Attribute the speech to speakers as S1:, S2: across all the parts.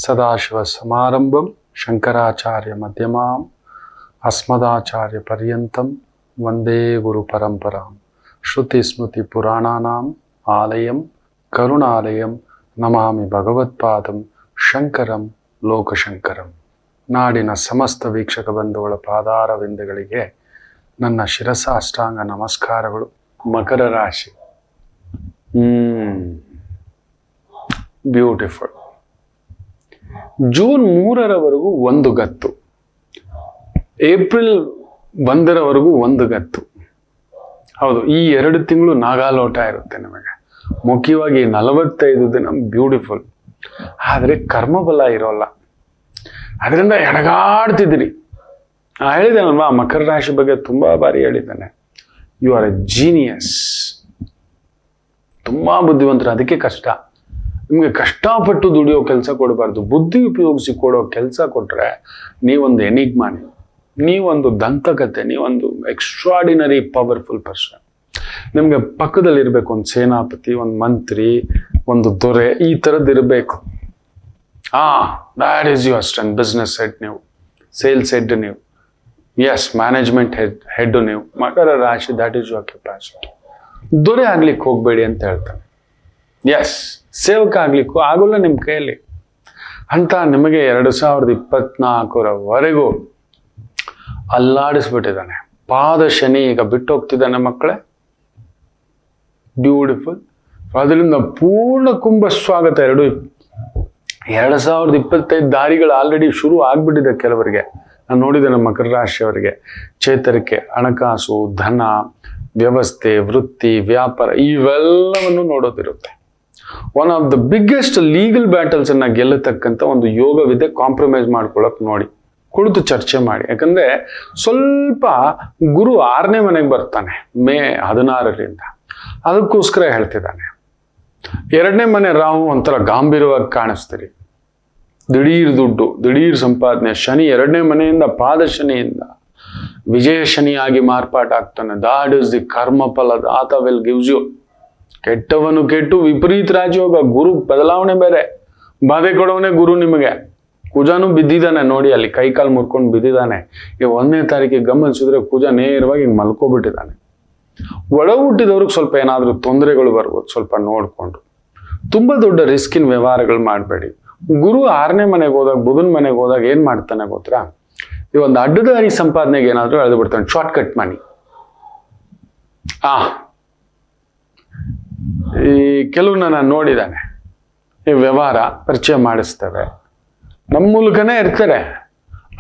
S1: ಸದಾಶಿವಸಮಾರಂಭಂ ಶಂಕರಾಚಾರ್ಯ ಮಧ್ಯಮಾಂ ಅಸ್ಮದಾಚಾರ್ಯ ಪರ್ಯಂತಂ ವಂದೇ ಗುರು ಪರಂಪರಾಂ ಶ್ರುತಿ ಸ್ಮೃತಿ ಪುರಾಣಾನಾಂ ಆಲಯಂ ಕರುಣಾಲಯಂ ನಮಾಮಿ ಭಗವತ್ಪಾದಂ ಶಂಕರಂ ಲೋಕಶಂಕರಂ. ನಾಡಿನ ಸಮಸ್ತ ವೀಕ್ಷಕ ಬಂಧುಗಳ ಪಾದಾರವಿಂದಗಳಿಗೆ ನನ್ನ ಶಿರಸಾಷ್ಟಾಂಗ ನಮಸ್ಕಾರಗಳು. ಮಕರ ರಾಶಿ, ಬ್ಯೂಟಿಫುಲ್. ಜೂನ್ 3ರವರೆಗೂ ಒಂದು ಗತ್ತು, ಏಪ್ರಿಲ್ 1ರವರೆಗೂ ಒಂದು ಗತ್ತು. ಹೌದು, ಈ 2 ತಿಂಗಳು ನಾಗಾಲೋಟ ಇರುತ್ತೆ ನಿಮಗೆ. ಮುಖ್ಯವಾಗಿ 45 ದಿನ ಬ್ಯೂಟಿಫುಲ್. ಆದರೆ ಕರ್ಮಬಲ ಇರೋಲ್ಲ, ಅದರಿಂದ ಎಡಗಾಡ್ತಿದ್ದೀರಿ. ಹೇಳಿದ್ದೇನಲ್ವಾ, ಮಕರ ರಾಶಿ ಬಗ್ಗೆ ತುಂಬಾ ಬಾರಿ ಹೇಳಿದ್ದಾನೆ. ಯು ಆರ್ ಎ ಜೀನಿಯಸ್, ತುಂಬಾ ಬುದ್ಧಿವಂತರು. ಅದಕ್ಕೆ ಕಷ್ಟ. ನಿಮಗೆ ಕಷ್ಟಪಟ್ಟು ದುಡಿಯೋ ಕೆಲಸ ಕೊಡಬಾರ್ದು, ಬುದ್ಧಿ ಉಪಯೋಗಿಸಿ ಕೊಡೋ ಕೆಲಸ ಕೊಟ್ರೆ ನೀವೊಂದು ಎನಿಗ್ಮಾ, ನೀವೊಂದು ದಂತಕತೆ, ನೀವೊಂದು ಎಕ್ಸ್ಟ್ರಾಡಿನರಿ ಪವರ್ಫುಲ್ ಪರ್ಸನ್. ನಿಮ್ಗೆ ಪಕ್ಕದಲ್ಲಿ ಇರಬೇಕು ಒಂದು ಸೇನಾಪತಿ, ಒಂದು ಮಂತ್ರಿ, ಒಂದು ದೊರೆ, ಈ ಥರದ್ದು ಇರಬೇಕು. That is your strength. Business head ನೀವು, ಸೇಲ್ಸ್ ಹೆಡ್ ನೀವು, ಎಸ್ ಮ್ಯಾನೇಜ್ಮೆಂಟ್ ಹೆಡ್ ನೀವು. ಮಕರ ರಾಶಿ, ದ್ಯಾಟ್ ಈಸ್ ಯುವರ್ ಕೆಪಾಸಿಟಿ. ದೊರೆ ಆಗ್ಲಿಕ್ಕೆ ಹೋಗ್ಬೇಡಿ ಅಂತ ಹೇಳ್ತಾನೆ. ಎಸ್, ಸೇವಕ ಆಗ್ಲಿಕ್ಕೂ ಆಗೋಲ್ಲ ನಿಮ್ಮ ಕೈಯಲ್ಲಿ ಅಂತ. ನಿಮಗೆ 2024ರವರೆಗೂ ಅಲ್ಲಾಡಿಸ್ಬಿಟ್ಟಿದ್ದಾನೆ. ಪಾದ ಶನಿ ಈಗ ಬಿಟ್ಟು ಹೋಗ್ತಿದ್ದಾನೆ ಮಕ್ಕಳೇ. ಬ್ಯೂಟಿಫುಲ್. ಅದರಿಂದ ಪೂರ್ಣ ಕುಂಭ ಸ್ವಾಗತ. 2025 ದಾರಿಗಳು ಆಲ್ರೆಡಿ ಶುರು ಆಗ್ಬಿಟ್ಟಿದೆ ಕೆಲವರಿಗೆ. ನಾನು ನೋಡಿದೆ ನಮ್ಮ ಮಕರ ರಾಶಿಯವರಿಗೆ. ಚೇತರಿಕೆ, ಹಣಕಾಸು, ಧನ, ವ್ಯವಸ್ಥೆ, ವೃತ್ತಿ, ವ್ಯಾಪಾರ ಇವೆಲ್ಲವನ್ನು ನೋಡೋದಿರುತ್ತೆ. One of the biggest legal battles ಅನ್ನ ಗೆಲ್ಲತಕ್ಕಂಥ ಒಂದು ಯೋಗವಿದೆ. ಕಾಂಪ್ರಮೈಸ್ ಮಾಡ್ಕೊಳಕ್ ನೋಡಿ, ಕುಳಿತು ಚರ್ಚೆ ಮಾಡಿ. ಯಾಕಂದ್ರೆ ಸ್ವಲ್ಪ ಗುರು 6ನೇ ಮನೆಗೆ ಬರ್ತಾನೆ ಮೇ 16ರಿಂದ. ಅದಕ್ಕೋಸ್ಕರ ಹೇಳ್ತಿದ್ದಾನೆ. 2ನೇ ಮನೆ ರಾಹು ಒಂಥರ ಗಾಂಭೀರ್ಯವಾಗಿ ಕಾಣಿಸ್ತೀರಿ. ದಿಢೀರ್ ದುಡ್ಡು, ದಿಢೀರ್ ಸಂಪಾದನೆ. ಶನಿ 2ನೇ ಮನೆಯಿಂದ, ಪಾದ ಶನಿಯಿಂದ ವಿಜಯ ಶನಿಯಾಗಿ ಮಾರ್ಪಾಟಾಗ್ತಾನೆ. That is the ಕರ್ಮಫಲ. ದಾತ ವಿಲ್ ಗಿವ್ಸ್ ಯು. ಕೆಟ್ಟವನು ಕೆಟ್ಟು ವಿಪರೀತ ರಾಜಯೋಗ. ಗುರು ಬದಲಾವಣೆ ಬೇರೆ. ಬಾಧೆ ಕೊಡವನೇ ಗುರು ನಿಮಗೆ. ಕುಜಾನು ಬಿದ್ದಿದ್ದಾನೆ ನೋಡಿ, ಅಲ್ಲಿ ಕೈಕಾಲು ಮುರ್ಕೊಂಡು ಬಿದ್ದಿದ್ದಾನೆ. ಈ 1ನೇ ತಾರೀಕಿಗೆ ಗಮನಿಸಿದ್ರೆ ಕುಜ ನೇರವಾಗಿ ಮಲ್ಕೋಬಿಟ್ಟಿದ್ದಾನೆ. ಒಳ ಹುಟ್ಟಿದವ್ರಿಗೆ ಸ್ವಲ್ಪ ಏನಾದರೂ ತೊಂದರೆಗಳು ಬರ್ಬೋದು, ಸ್ವಲ್ಪ ನೋಡ್ಕೊಂಡು. ತುಂಬಾ ದೊಡ್ಡ ರಿಸ್ಕಿನ ವ್ಯವಹಾರಗಳು ಮಾಡಬೇಡಿ. ಗುರು 6ನೇ ಮನೆಗೆ ಹೋದಾಗ, ಬುಧನ ಮನೆಗೆ ಹೋದಾಗ ಏನ್ ಮಾಡ್ತಾನೆ ಗೊತ್ತಾ? ಈ ಒಂದು ಅಡ್ಡದಾರಿ ಸಂಪಾದನೆಗೆ ಏನಾದರೂ ಎಳೆದು ಬಿಡ್ತಾನೆ. ಶಾರ್ಟ್ ಕಟ್ ಮನಿ. ಈ ಕೆಲವನ್ನ ನಾನು ನೋಡಿದ್ದಾನೆ. ಈ ವ್ಯವಹಾರ ಪರಿಚಯ ಮಾಡಿಸ್ತೇವೆ, ನಮ್ಮ ಮೂಲಕನೇ ಇರ್ತಾರೆ.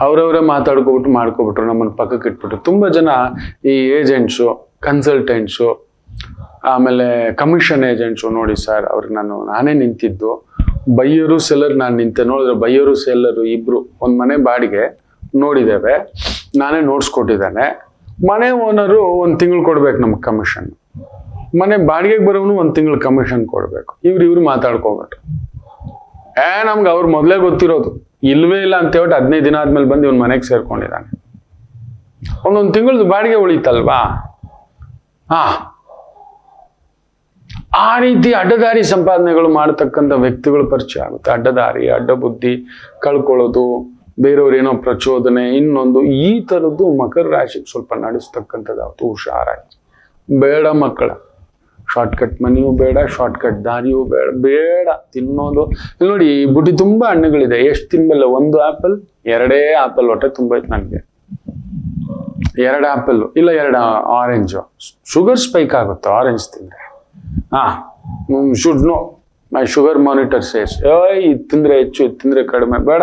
S1: ಅವ್ರವರೇ ಮಾತಾಡ್ಕೊಬಿಟ್ಟು ಮಾಡ್ಕೊಬಿಟ್ರು, ನಮ್ಮನ್ನು ಪಕ್ಕಕ್ಕೆ ಇಟ್ಬಿಟ್ರು. ತುಂಬ ಜನ ಈ ಏಜೆಂಟ್ಸು, ಕನ್ಸಲ್ಟೆಂಟ್ಸು, ಆಮೇಲೆ ಕಮಿಷನ್ ಏಜೆಂಟ್ಸು ನೋಡಿ ಸರ್, ಅವ್ರಿಗೆ ನಾನೇ ನಿಂತಿದ್ದು. ಬೈಯರು ಸೆಲ್ಲರ್ ನಾನು ನಿಂತೆ. ನೋಡಿದ್ರೆ ಬೈಯರು ಸೆಲ್ಲರು ಇಬ್ರು ಒಂದು ಮನೆ ಬಾಡಿಗೆ ನೋಡಿದ್ದೇವೆ, ನಾನೇ ನೋಡ್ಸ್ಕೊಟ್ಟಿದ್ದಾನೆ. ಮನೆ ಓನರು 1 ತಿಂಗಳು ಕೊಡ್ಬೇಕು ನಮ್ಗೆ ಕಮಿಷನ್. ಮನೆ ಬಾಡಿಗೆಗೆ ಬರೋನು 1 ತಿಂಗಳು ಕಮಿಷನ್ ಕೊಡ್ಬೇಕು. ಇವ್ರು ಮಾತಾಡ್ಕೋಬಿಟ್ರು. ನಮ್ಗೆ ಅವ್ರು ಮೊದಲೇ ಗೊತ್ತಿರೋದು. ಇಲ್ವೇ ಇಲ್ಲ ಅಂತ ಹೇಳ್ಬಿಟ್ಟು 15 ದಿನ ಆದ್ಮೇಲೆ ಬಂದು ಇವ್ನ ಮನೆಗೆ ಸೇರ್ಕೊಂಡಿದ್ದಾನೆ. ಒಂದೊಂದು ತಿಂಗಳದ್ದು ಬಾಡಿಗೆ ಉಳಿತಲ್ವಾ? ಆ ರೀತಿ ಅಡ್ಡದಾರಿ ಸಂಪಾದನೆಗಳು ಮಾಡತಕ್ಕಂಥ ವ್ಯಕ್ತಿಗಳು ಪರಿಚಯ ಆಗುತ್ತೆ. ಅಡ್ಡದಾರಿ, ಅಡ್ಡ ಬುದ್ಧಿ ಕಳ್ಕೊಳ್ಳೋದು, ಬೇರೆಯವ್ರು ಏನೋ ಪ್ರಚೋದನೆ, ಇನ್ನೊಂದು, ಈ ಥರದ್ದು ಮಕರ ರಾಶಿಗೆ ಸ್ವಲ್ಪ ನಡೆಸ್ತಕ್ಕಂಥದ್ದು. ಹುಷಾರಾಗಿ. ಬೇಡ ಮಕ್ಕಳ, ಶಾರ್ಟ್ಕಟ್ ಮನಿಯೂ ಬೇಡ, ಶಾರ್ಟ್ಕಟ್ ದಾರಿಯೂ ಬೇಡ. ತಿನ್ನೋದು ಇಲ್ಲಿ ನೋಡಿ, ಈ ಬುಟ್ಟಿ ತುಂಬಾ ಹಣ್ಣುಗಳಿದೆ. ಎಷ್ಟು ತಿನ್ಬಲ್ಲ? 1 ಆಪಲ್, 2 ಆಪಲ್ ಹೊಟ್ಟೆ ತುಂಬೈತೆ ನನಗೆ. 2 ಆಪಲ್ ಇಲ್ಲ 2 ಆರೆಂಜು. ಶುಗರ್ ಸ್ಪೈಕ್ ಆಗುತ್ತೆ ಆರೆಂಜ್ ತಿಂದ್ರೆ. Should know my sugar monitor says. ಇದು ತಿಂದ್ರೆ ಹೆಚ್ಚು, ಇದು ತಿಂದ್ರೆ ಕಡಿಮೆ. ಬೇಡ.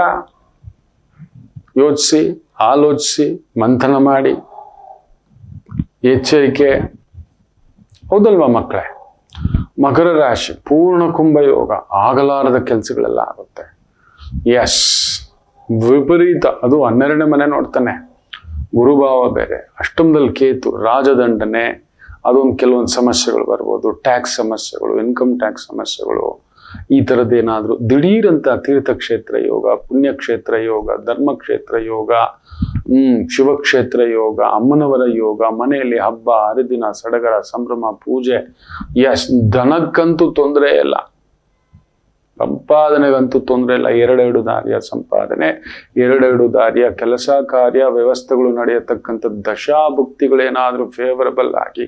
S1: ಯೋಚಿಸಿ, ಆಲೋಚಿಸಿ, ಮಂಥನ ಮಾಡಿ, ಎಚ್ಚರಿಕೆ. ಹೌದಲ್ವಾ ಮಕ್ಕಳೇ? ಮಕರ ರಾಶಿ ಪೂರ್ಣ ಕುಂಭ ಯೋಗ. ಆಗಲಾರದ ಕೆಲಸಗಳೆಲ್ಲ ಆಗುತ್ತೆ. ಎಸ್, ವಿಪರೀತ. ಅದು 12ನೇ ಮನೆ ನೋಡ್ತಾನೆ. ಗುರುಭಾವ ಬೇರೆ, ಅಷ್ಟಮದಲ್ಲಿ ಕೇತು, ರಾಜದಂಡನೆ. ಅದೊಂದು ಕೆಲವೊಂದು ಸಮಸ್ಯೆಗಳು ಬರ್ಬೋದು. ಟ್ಯಾಕ್ಸ್ ಸಮಸ್ಯೆಗಳು, ಇನ್ಕಮ್ ಟ್ಯಾಕ್ಸ್ ಸಮಸ್ಯೆಗಳು, ಈ ಥರದ್ದೇನಾದರೂ ದಿಢೀರಂತ ತೀರ್ಥಕ್ಷೇತ್ರ ಯೋಗ, ಪುಣ್ಯಕ್ಷೇತ್ರ ಯೋಗ, ಧರ್ಮಕ್ಷೇತ್ರ ಯೋಗ, ಶಿವಕ್ಷೇತ್ರ ಯೋಗ, ಅಮ್ಮನವರ ಯೋಗ, ಮನೆಯಲ್ಲಿ ಹಬ್ಬ ಹರಿದಿನ, ಸಡಗರ, ಸಂಭ್ರಮ, ಪೂಜೆ. ಎಸ್, ದನಕ್ಕಂತೂ ತೊಂದರೆ ಇಲ್ಲ. ಸಂಪಾದನೆಗಂತೂ ತೊಂದರೆ ಇಲ್ಲ. ಎರಡೆರಡು ದಾರಿಯ ಸಂಪಾದನೆ, ಎರಡೆರಡು ದಾರಿಯ ಕೆಲಸ ಕಾರ್ಯ ವ್ಯವಸ್ಥೆಗಳು ನಡೆಯತಕ್ಕಂಥ ದಶಾಭುಕ್ತಿಗಳೇನಾದ್ರೂ ಫೇವರಬಲ್ ಆಗಿ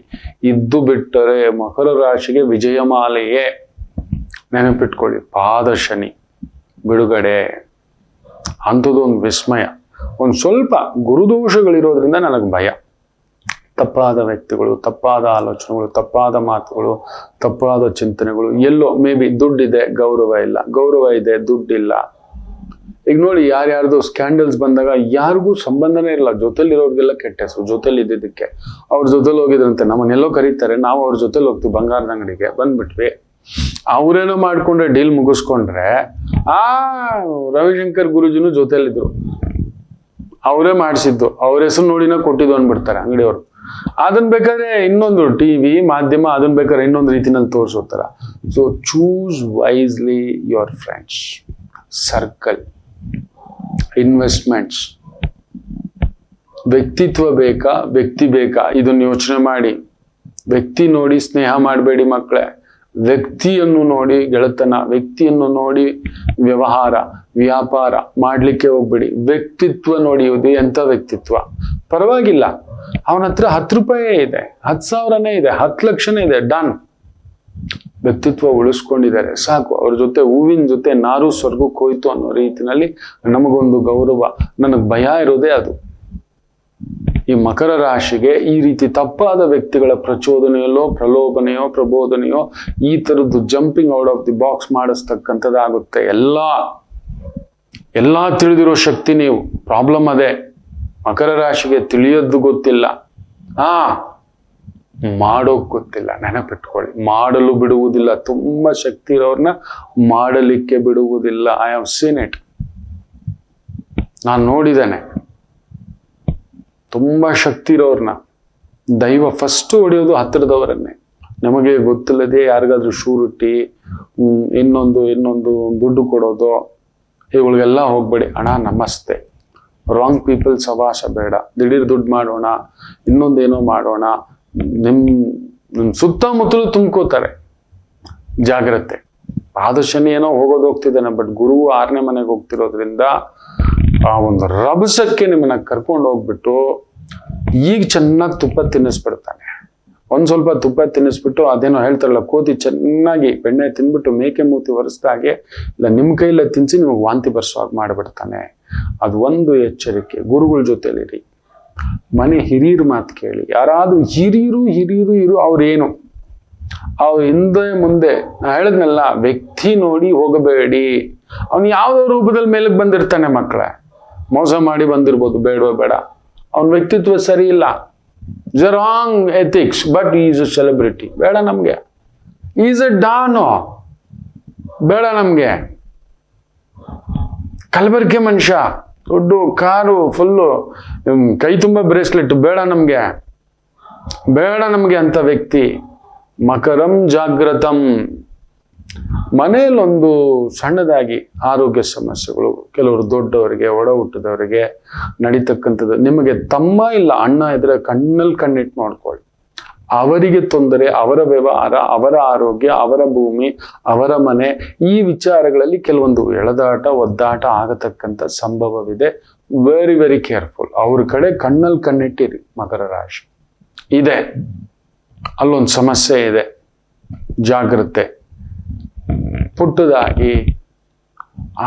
S1: ಇದ್ದು ಬಿಟ್ಟರೆ ಮಕರ ರಾಶಿಗೆ ವಿಜಯಮಾಲೆಯೇ. ನೆನಪಿಟ್ಕೊಳ್ಳಿ, ಪಾದಶನಿ ಬಿಡುಗಡೆ ಅಂಥದ್ದು ಒಂದು ವಿಸ್ಮಯ. ಒಂದು ಸ್ವಲ್ಪ ಗುರುದೋಷಗಳಿರೋದ್ರಿಂದ ನನಗೆ ಭಯ. ತಪ್ಪಾದ ವ್ಯಕ್ತಿಗಳು, ತಪ್ಪಾದ ಆಲೋಚನೆಗಳು, ತಪ್ಪಾದ ಮಾತುಗಳು, ತಪ್ಪಾದ ಚಿಂತನೆಗಳು. ಎಲ್ಲೋ ಮೇ ಬಿ ದುಡ್ಡಿದೆ, ಗೌರವ ಇಲ್ಲ, ಗೌರವ ಇದೆ, ದುಡ್ಡಿಲ್ಲ. ಈಗ ನೋಡಿ, ಯಾರ್ಯಾರ್ದು ಸ್ಕ್ಯಾಂಡಲ್ಸ್ ಬಂದಾಗ ಯಾರಿಗೂ ಸಂಬಂಧನೇ ಇಲ್ಲ. ಜೊತೆಲಿರೋರ್ಗೆಲ್ಲ ಕೆಟ್ಟ ಹೆಸರು. ಜೊತೆಲಿ ಇದ್ದಿದ್ದಕ್ಕೆ ಅವ್ರ ಜೊತೆಲಿ ಹೋಗಿದ್ರಂತೆ, ನಮ್ಮನ್ನೆಲ್ಲೋ ಕರೀತಾರೆ, ನಾವು ಅವ್ರ ಜೊತೆಲಿ ಹೋಗ್ತೀವಿ ಬಂಗಾರದ ಅಂಗಡಿಗೆ, ಬಂದ್ಬಿಟ್ವಿ. ಅವ್ರೇನೋ ಮಾಡ್ಕೊಂಡ್ರೆ ಡೀಲ್ ಮುಗಿಸ್ಕೊಂಡ್ರೆ ರವಿಶಂಕರ್ ಗುರುಜಿನೂ ಜೊತೆಲಿದ್ರು, ಅವರೇ ಮಾಡಿಸಿದ್ದು, ಅವ್ರ ಹೆಸರು ನೋಡಿನ ಕೊಟ್ಟಿದ್ದು ಅಂದ್ಬಿಡ್ತಾರೆ ಅಂಗಡಿಯವರು. ಅದನ್ನ ಬೇಕಾದ್ರೆ ಇನ್ನೊಂದು ಟಿವಿ ಮಾಧ್ಯಮ ಅದನ್ನ ಬೇಕಾದ್ರೆ ಇನ್ನೊಂದು ರೀತಿನಲ್ಲಿ ತೋರಿಸೋತರ. So choose wisely your friends, circle, investments. ವ್ಯಕ್ತಿತ್ವ ಬೇಕಾ, ವ್ಯಕ್ತಿ ಬೇಕಾ, ಇದನ್ನ ಯೋಚನೆ ಮಾಡಿ. ವ್ಯಕ್ತಿ ನೋಡಿ ಸ್ನೇಹ ಮಾಡಬೇಡಿ ಮಕ್ಕಳೇ. ವ್ಯಕ್ತಿಯನ್ನು ನೋಡಿ ಗೆಳೆತನ, ವ್ಯಕ್ತಿಯನ್ನು ನೋಡಿ ವ್ಯವಹಾರ ವ್ಯಾಪಾರ ಮಾಡ್ಲಿಕ್ಕೆ ಹೋಗ್ಬೇಡಿ. ವ್ಯಕ್ತಿತ್ವ ನೋಡಿ, ಇದು ಎಂತ ವ್ಯಕ್ತಿತ್ವ, ಪರವಾಗಿಲ್ಲ, ಅವನ ಹತ್ರ 10 ರೂಪಾಯೇ ಇದೆ, 10,000ನೇ ಇದೆ, 10 ಲಕ್ಷನೇ ಇದೆ, ಡನ್. ವ್ಯಕ್ತಿತ್ವ ಉಳಿಸ್ಕೊಂಡಿದ್ದಾರೆ ಸಾಕು. ಅವ್ರ ಜೊತೆ ಹೂವಿನ ಜೊತೆ ನಾರು ಸ್ವರ್ಗಕ್ಕೆ ಹೋಯ್ತು ಅನ್ನೋ ರೀತಿನಲ್ಲಿ ನಮಗೊಂದು ಗೌರವ. ನನಗೆ ಭಯ ಇರೋದೇ ಅದು. ಈ ಮಕರ ರಾಶಿಗೆ ಈ ರೀತಿ ತಪ್ಪಾದ ವ್ಯಕ್ತಿಗಳ ಪ್ರಚೋದನೆಯಲ್ಲೋ ಪ್ರಲೋಭನೆಯೋ ಪ್ರಬೋಧನೆಯೋ ಈ ತರದ್ದು jumping out of the box ಮಾಡಿಸ್ತಕ್ಕಂಥದ್ದಾಗುತ್ತೆ. ಎಲ್ಲಾ ತಿಳಿದಿರೋ ಶಕ್ತಿ ನೀವು. ಪ್ರಾಬ್ಲಮ್ ಅದೇ, ಮಕರ ರಾಶಿಗೆ ತಿಳಿಯೋದು ಗೊತ್ತಿಲ್ಲ, ಮಾಡೋಕ್ ಗೊತ್ತಿಲ್ಲ. ನೆನಪಿಟ್ಕೊಳ್ಳಿ, ಮಾಡಲು ಬಿಡುವುದಿಲ್ಲ. ತುಂಬಾ ಶಕ್ತಿ ಇರೋರ್ನ ಮಾಡಲಿಕ್ಕೆ ಬಿಡುವುದಿಲ್ಲ. I have seen it. ನಾನು ನೋಡಿದ್ದೇನೆ. ತುಂಬಾ ಶಕ್ತಿ ಇರೋರ್ನ ದೈವ ಫಸ್ಟ್ ಹೊಡೆಯೋದು ಹತ್ತಿರದವರನ್ನೇ. ನಮಗೆ ಗೊತ್ತಿಲ್ಲದೆ ಯಾರಿಗಾದ್ರೂ ಶೂರಿಟಿ, ಇನ್ನೊಂದು ದುಡ್ಡು ಕೊಡೋದು, ಇವುಗಳಿಗೆಲ್ಲ ಹೋಗ್ಬೇಡಿ. ಅಣ್ಣ ನಮಸ್ತೆ, ರಾಂಗ್ ಪೀಪಲ್ ಸವಾಸ ಬೇಡ. ದಿಢೀರ್ ದುಡ್ಡು ಮಾಡೋಣ, ಇನ್ನೊಂದೇನೋ ಮಾಡೋಣ, ನಿಮ್ ಸುತ್ತಮುತ್ತಲು ತುಂಬ್ಕೋತಾರೆ. ಜಾಗ್ರತೆ. ಪಾದಶನಿ ಏನೋ ಹೋಗ್ತಿದ್ದಾನೆ, ಬಟ್ ಗುರು 6ನೇ ಮನೆಗೆ ಹೋಗ್ತಿರೋದ್ರಿಂದ ಆ ಒಂದು ರಭಸಕ್ಕೆ ನಿಮ್ಮನ್ನ ಕರ್ಕೊಂಡು ಹೋಗ್ಬಿಟ್ಟು ಈಗ ಚೆನ್ನಾಗಿ ತುಪ್ಪ ತಿನ್ನಿಸ್ಬಿಡ್ತಾನೆ. ಸ್ವಲ್ಪ ತುಪ್ಪ ತಿನ್ನಿಸ್ಬಿಟ್ಟು ಅದೇನೋ ಹೇಳ್ತಾರಲ್ಲ, ಕೋತಿ ಚೆನ್ನಾಗಿ ಬೆಣ್ಣೆ ತಿನ್ಬಿಟ್ಟು ಮೇಕೆ ಮೂತಿ ಒರೆಸ್ದಾಗೆ ಇಲ್ಲ ನಿಮ್ಮ ಕೈಲೇ ತಿನ್ಸಿ ನಿಮಗೆ ವಾಂತಿ ಬರ್ಸುವಾಗ ಮಾಡಿಬಿಡ್ತಾನೆ. ಅದು ಒಂದು ಎಚ್ಚರಿಕೆ. ಗುರುಗಳ ಜೊತೆಲಿರಿ, ಮನೆ ಹಿರಿಯರ ಮಾತು ಕೇಳಿ. ಯಾರಾದ್ರೂ ಹಿರಿಯರು ಅವ್ರೇನು ಅವ್ರ ಹಿಂದೆ ಮುಂದೆ ನಾ ಹೇಳಿದ್ನಲ್ಲ, ವ್ಯಕ್ತಿ ನೋಡಿ ಹೋಗಬೇಡಿ. ಅವನು ಯಾವ್ದೋ ರೂಪದಲ್ಲಿ ಮೇಲಕ್ಕೆ ಬಂದಿರ್ತಾನೆ ಮಕ್ಕಳೇ. ಮೋಸ ಮಾಡಿ ಬಂದಿರ್ಬೋದು, ಬೇಡವೋ ಬೇಡ. ಅವನ ವ್ಯಕ್ತಿತ್ವ ಸರಿ ಇಲ್ಲ, is a wrong ethics, but is a celebrity. ಬೇಡ ನಮ್ಗೆ. ಈಸ್ ಅ ಡಾನೋ, ಬೇಡ ನಮ್ಗೆ. ಕಲಬೆರಕೆ ಮನುಷ್ಯ, ದೊಡ್ಡ ಕಾರು ಫುಲ್ಲು, ಕೈ ತುಂಬ ಬ್ರೇಸ್ಲೆಟ್, ಬೇಡ ನಮ್ಗೆ ಅಂತ ವ್ಯಕ್ತಿ. ಮಕರಂ ಜಾಗ್ರತಂ. ಮನೆಯಲ್ಲೊಂದು ಸಣ್ಣದಾಗಿ ಆರೋಗ್ಯ ಸಮಸ್ಯೆಗಳು, ಕೆಲವರು ದೊಡ್ಡವರಿಗೆ, ಒಡ ಹುಟ್ಟಿದವರಿಗೆ ನಡೀತಕ್ಕಂಥದ್ದು. ನಿಮಗೆ ತಮ್ಮ ಇಲ್ಲ ಅಣ್ಣ ಇದ್ರೆ ಕಣ್ಣಲ್ಲಿ ಕಣ್ಣಿಟ್ಟು ನೋಡ್ಕೊಳ್ಳಿ. ಅವರಿಗೆ ತೊಂದರೆ, ಅವರ ವ್ಯವಹಾರ, ಅವರ ಆರೋಗ್ಯ, ಅವರ ಭೂಮಿ, ಅವರ ಮನೆ, ಈ ವಿಚಾರಗಳಲ್ಲಿ ಕೆಲವೊಂದು ಎಳೆದಾಟ ಒದ್ದಾಟ ಆಗತಕ್ಕಂಥ ಸಂಭವವಿದೆ. Very very careful. ಅವ್ರ ಕಡೆ ಕಣ್ಣಲ್ಲಿ ಕಣ್ಣಿಟ್ಟಿರಿ. ಮಕರ ರಾಶಿ ಇದೆ, ಅಲ್ಲೊಂದು ಸಮಸ್ಯೆ ಇದೆ, ಜಾಗ್ರತೆ. ಪುಟ್ಟದಾಗಿ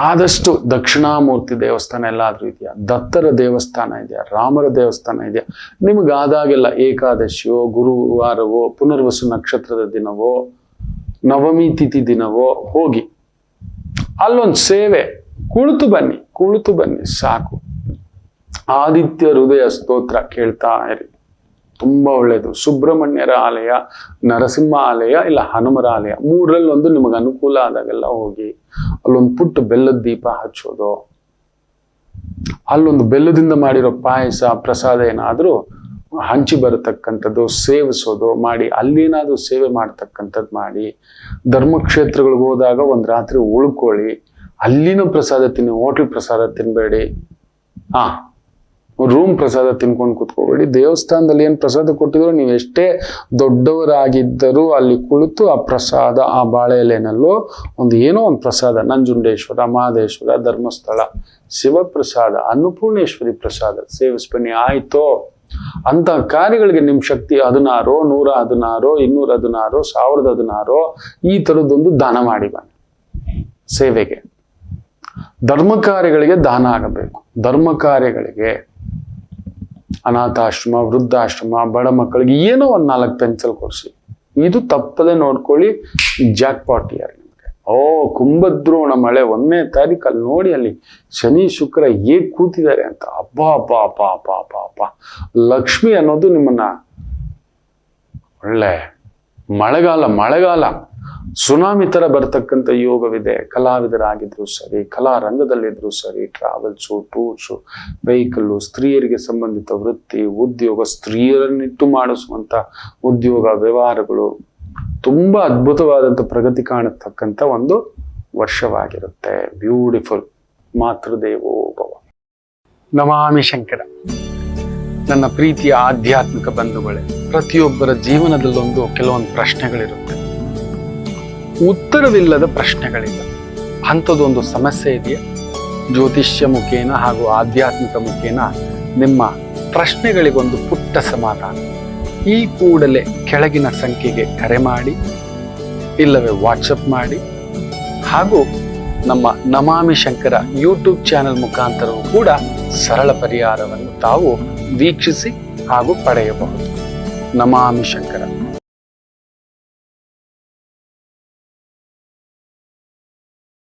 S1: ಆದಷ್ಟು ದಕ್ಷಿಣಾಮೂರ್ತಿ ದೇವಸ್ಥಾನ ಎಲ್ಲಾದ್ರೂ ಇದೆಯಾ, ದತ್ತರ ದೇವಸ್ಥಾನ ಇದೆಯಾ, ರಾಮರ ದೇವಸ್ಥಾನ ಇದೆಯಾ, ನಿಮಗಾದಾಗೆಲ್ಲ ಏಕಾದಶಿಯೋ, ಗುರುವಾರವೋ, ಪುನರ್ವಸು ನಕ್ಷತ್ರದ ದಿನವೋ, ನವಮಿ ತಿಥಿ ದಿನವೋ ಹೋಗಿ ಅಲ್ಲೊಂದು ಸೇವೆ, ಕುಳಿತು ಬನ್ನಿ ಸಾಕು. ಆದಿತ್ಯ ಹೃದಯ ಸ್ತೋತ್ರ ಕೇಳ್ತಾ ಇರಿ, ತುಂಬಾ ಒಳ್ಳೇದು. ಸುಬ್ರಹ್ಮಣ್ಯರ ಆಲಯ, ನರಸಿಂಹ ಆಲಯ, ಇಲ್ಲ ಹನುಮರ ಆಲಯ, 3ರಲ್ಲಿ ಒಂದು ನಿಮಗೆ ಅನುಕೂಲ ಆದಾಗೆಲ್ಲ ಹೋಗಿ ಅಲ್ಲೊಂದು ಪುಟ್ಟ ಬೆಲ್ಲದ ದೀಪ ಹಚ್ಚೋದು, ಅಲ್ಲೊಂದು ಬೆಲ್ಲದಿಂದ ಮಾಡಿರೋ ಪಾಯಸ ಪ್ರಸಾದ ಏನಾದ್ರೂ ಹಂಚಿ ಬರತಕ್ಕಂಥದ್ದು ಸೇವಿಸೋದು ಮಾಡಿ, ಅಲ್ಲೇನಾದ್ರೂ ಸೇವೆ ಮಾಡ್ತಕ್ಕಂಥದ್ದು ಮಾಡಿ. ಧರ್ಮಕ್ಷೇತ್ರಗಳಿಗೆ ಹೋದಾಗ ಒಂದು ರಾತ್ರಿ ಉಳ್ಕೊಳ್ಳಿ, ಅಲ್ಲಿನ ಪ್ರಸಾದ ತಿನ್ನಿ, ಹೋಟ್ಲ್ ಪ್ರಸಾದ ತಿನ್ಬೇಡಿ. ರೂಮ್ ಪ್ರಸಾದ ತಿನ್ಕೊಂಡು ಕೂತ್ಕೋಬೇಡಿ. ದೇವಸ್ಥಾನದಲ್ಲಿ ಏನ್ ಪ್ರಸಾದ ಕೊಟ್ಟಿದ್ರು ನೀವು ಎಷ್ಟೇ ದೊಡ್ಡವರಾಗಿದ್ದರೂ ಅಲ್ಲಿ ಕುಳಿತು ಆ ಪ್ರಸಾದ, ಆ ಬಾಳೆ ಎಲೆನಲ್ಲೋ ಏನೋ ಒಂದು ಪ್ರಸಾದ, ನಂಜುಂಡೇಶ್ವರ, ಮಹದೇಶ್ವರ, ಧರ್ಮಸ್ಥಳ ಶಿವಪ್ರಸಾದ, ಅನ್ನಪೂರ್ಣೇಶ್ವರಿ ಪ್ರಸಾದ ಸೇವಿಸ್ಬನ್ನಿ. ಆಯ್ತೋ ಅಂತ ಕಾರ್ಯಗಳಿಗೆ ನಿಮ್ ಶಕ್ತಿ 16, 116, 216, 1016 ಈ ತರದೊಂದು ದಾನ ಮಾಡಿ ಬನ್ನಿ. ಸೇವೆಗೆ, ಧರ್ಮ ಕಾರ್ಯಗಳಿಗೆ ದಾನ ಆಗಬೇಕು. ಧರ್ಮ ಕಾರ್ಯಗಳಿಗೆ ಅನಾಥಾಶ್ರಮ, ವೃದ್ಧಾಶ್ರಮ, ಬಡ ಮಕ್ಕಳಿಗೆ ಏನೋ 4 ಪೆನ್ಸಿಲ್ ಕೊಡಿಸಿ. ಇದು ತಪ್ಪದೆ ನೋಡ್ಕೊಳ್ಳಿ. ಜಾಕ್ ಪಾಟ್ ಇಯರ್ ನಿಮಗೆ. ಕುಂಭದ್ರೋಣ ಮಳೆ 1ನೇ ತಾರೀಕು ಅಲ್ಲಿ ನೋಡಿ, ಅಲ್ಲಿ ಶನಿ ಶುಕ್ರ ಹೇಗ್ ಕೂತಿದ್ದಾರೆ ಅಂತ. ಅಬ್ಬಾ ಅಬ್ಬಾ ಅಬ್ಬಾ ಅಬ್ಬಾ ಅಬ್ಬಾ ಅಬ್ಬಾ. ಲಕ್ಷ್ಮಿ ಅನ್ನೋದು ನಿಮ್ಮನ್ನ ಒಳ್ಳೆ ಮಳೆಗಾಲ ಸುನಾಮಿ ತರ ಬರ್ತಕ್ಕಂಥ ಯೋಗವಿದೆ. ಕಲಾವಿದರಾಗಿದ್ರು ಸರಿ, ಕಲಾ ರಂಗದಲ್ಲಿದ್ರು ಸರಿ, ಟ್ರಾವೆಲ್ಸು, ಟೂರ್ಸು, ವೆಹಿಕಲ್ಲು, ಸ್ತ್ರೀಯರಿಗೆ ಸಂಬಂಧಿತ ವೃತ್ತಿ, ಉದ್ಯೋಗ, ಸ್ತ್ರೀಯರನ್ನಿಟ್ಟು ಮಾಡಿಸುವಂತ ಉದ್ಯೋಗ ವ್ಯವಹಾರಗಳು ತುಂಬಾ ಅದ್ಭುತವಾದಂಥ ಪ್ರಗತಿ ಕಾಣತಕ್ಕಂಥ ಒಂದು ವರ್ಷವಾಗಿರುತ್ತೆ. ಬ್ಯೂಟಿಫುಲ್. ಮಾತೃದೇವೋ ಭವ. ನಮಾಮಿ ಶಂಕರ. ನನ್ನ ಪ್ರೀತಿಯ ಆಧ್ಯಾತ್ಮಿಕ ಬಂಧುಗಳೇ, ಪ್ರತಿಯೊಬ್ಬರ ಜೀವನದಲ್ಲೊಂದು ಕೆಲವೊಂದು ಪ್ರಶ್ನೆಗಳಿರುತ್ತೆ. ಉತ್ತರವಿಲ್ಲದ ಪ್ರಶ್ನೆಗಳಿಲ್ಲ. ಅಂಥದ್ದೊಂದು ಸಮಸ್ಯೆ ಇದೆಯಾ? ಜ್ಯೋತಿಷ್ಯ ಮುಖೇನ ಹಾಗೂ ಆಧ್ಯಾತ್ಮಿಕ ಮುಖೇನ ನಿಮ್ಮ ಪ್ರಶ್ನೆಗಳಿಗೊಂದು ಪುಟ್ಟ ಸಮಾಧಾನ. ಈ ಕೂಡಲೇ ಕೆಳಗಿನ ಸಂಖ್ಯೆಗೆ ಕರೆ ಮಾಡಿ, ಇಲ್ಲವೇ ವಾಟ್ಸಪ್ ಮಾಡಿ, ಹಾಗೂ ನಮ್ಮ ನಮಾಮಿ ಶಂಕರ ಯೂಟ್ಯೂಬ್ ಚಾನೆಲ್ ಮುಖಾಂತರವೂ ಕೂಡ ಸರಳ ಪರಿಹಾರವನ್ನು ತಾವು ವೀಕ್ಷಿಸಿ ಹಾಗೂ ಪಡೆಯಬಹುದು. ನಮಾಮಿ ಶಂಕರ.